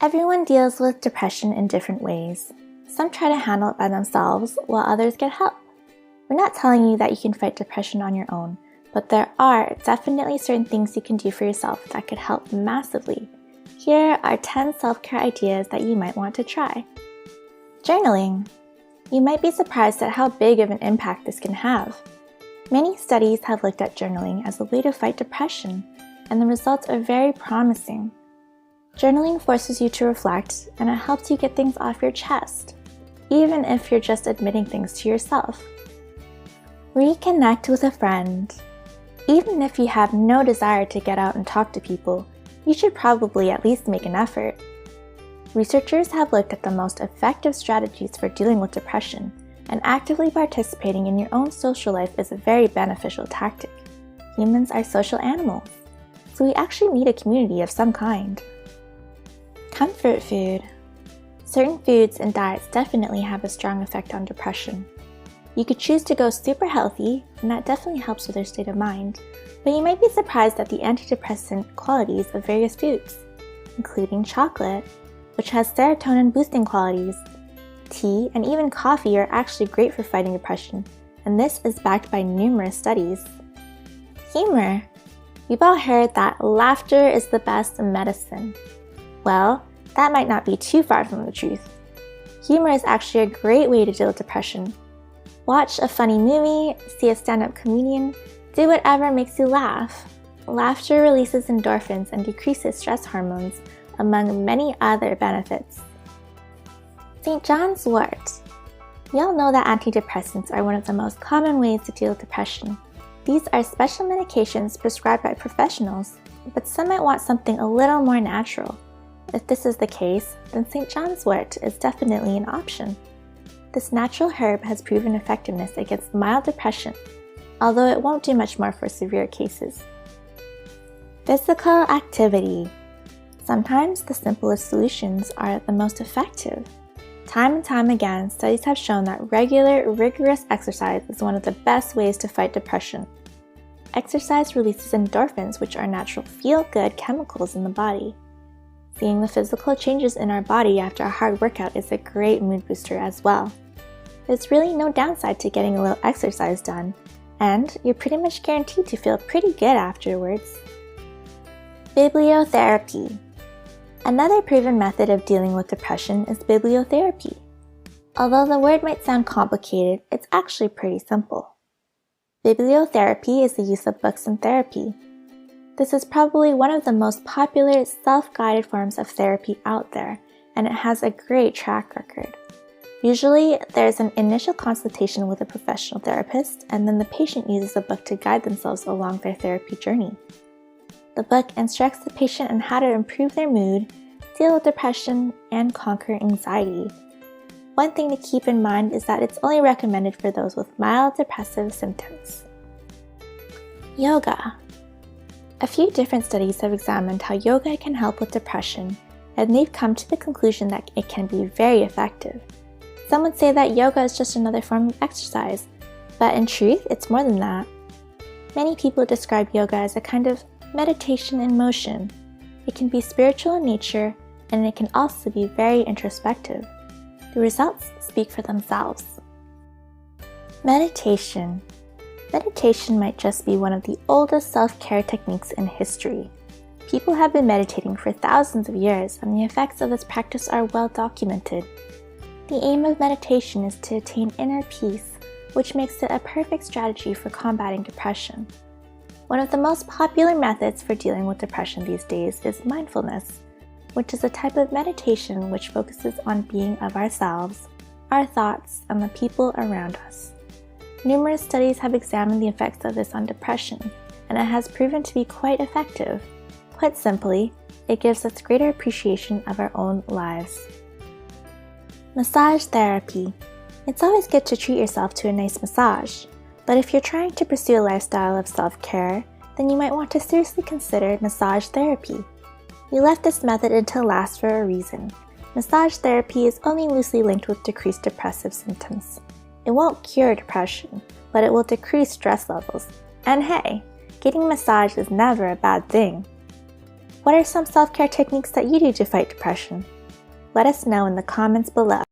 Everyone deals with depression in different ways. Some try to handle it by themselves, while others get help. We're not telling you that you can fight depression on your own, but there are definitely certain things you can do for yourself that could help massively. Here are 10 self-care ideas that you might want to try. Journaling. You might be surprised at how big of an impact this can have. Many studies have looked at journaling as a way to fight depression, and the results are very promising. Journaling forces you to reflect, and it helps you get things off your chest, even if you're just admitting things to yourself. Reconnect with a friend. Even if you have no desire to get out and talk to people, you should probably at least make an effort. Researchers have looked at the most effective strategies for dealing with depression, and actively participating in your own social life is a very beneficial tactic. Humans are social animals, so we actually need a community of some kind. Comfort food. Certain foods and diets definitely have a strong effect on depression. You could choose to go super healthy, and that definitely helps with your state of mind, but you might be surprised at the antidepressant qualities of various foods, including chocolate, which has serotonin-boosting qualities. Tea and even coffee are actually great for fighting depression, and this is backed by numerous studies. Humor. We've all heard that laughter is the best medicine. Well, that might not be too far from the truth. Humor is actually a great way to deal with depression. Watch a funny movie, see a stand-up comedian, do whatever makes you laugh. Laughter releases endorphins and decreases stress hormones, among many other benefits. St. John's wort. We all know that antidepressants are one of the most common ways to deal with depression. These are special medications prescribed by professionals, but some might want something a little more natural. If this is the case, then St. John's wort is definitely an option. This natural herb has proven effectiveness against mild depression, although it won't do much more for severe cases. Physical activity. Sometimes the simplest solutions are the most effective. Time and time again, studies have shown that regular, rigorous exercise is one of the best ways to fight depression. Exercise releases endorphins, which are natural feel-good chemicals in the body. Seeing the physical changes in our body after a hard workout is a great mood booster as well. There's really no downside to getting a little exercise done, and you're pretty much guaranteed to feel pretty good afterwards. Bibliotherapy. Another proven method of dealing with depression is bibliotherapy. Although the word might sound complicated, it's actually pretty simple. Bibliotherapy is the use of books in therapy. This is probably one of the most popular self-guided forms of therapy out there, and it has a great track record. Usually, there's an initial consultation with a professional therapist, and then the patient uses a book to guide themselves along their therapy journey. The book instructs the patient on how to improve their mood, deal with depression, and conquer anxiety. One thing to keep in mind is that it's only recommended for those with mild depressive symptoms. Yoga. A few different studies have examined how yoga can help with depression, and they've come to the conclusion that it can be very effective. Some would say that yoga is just another form of exercise, but in truth, it's more than that. Many people describe yoga as a kind of meditation in motion. It can be spiritual in nature, and it can also be very introspective. The results speak for themselves. Meditation. Meditation might just be one of the oldest self-care techniques in history. People have been meditating for thousands of years, and the effects of this practice are well documented. The aim of meditation is to attain inner peace, which makes it a perfect strategy for combating depression. One of the most popular methods for dealing with depression these days is mindfulness, which is a type of meditation which focuses on being of ourselves, our thoughts, and the people around us. Numerous studies have examined the effects of this on depression, and it has proven to be quite effective. Put simply, it gives us greater appreciation of our own lives. Massage therapy. It's always good to treat yourself to a nice massage, but if you're trying to pursue a lifestyle of self-care, then you might want to seriously consider massage therapy. We left this method until last for a reason. Massage therapy is only loosely linked with decreased depressive symptoms. It won't cure depression, but it will decrease stress levels. And hey, getting massaged is never a bad thing. What are some self-care techniques that you do to fight depression? Let us know in the comments below.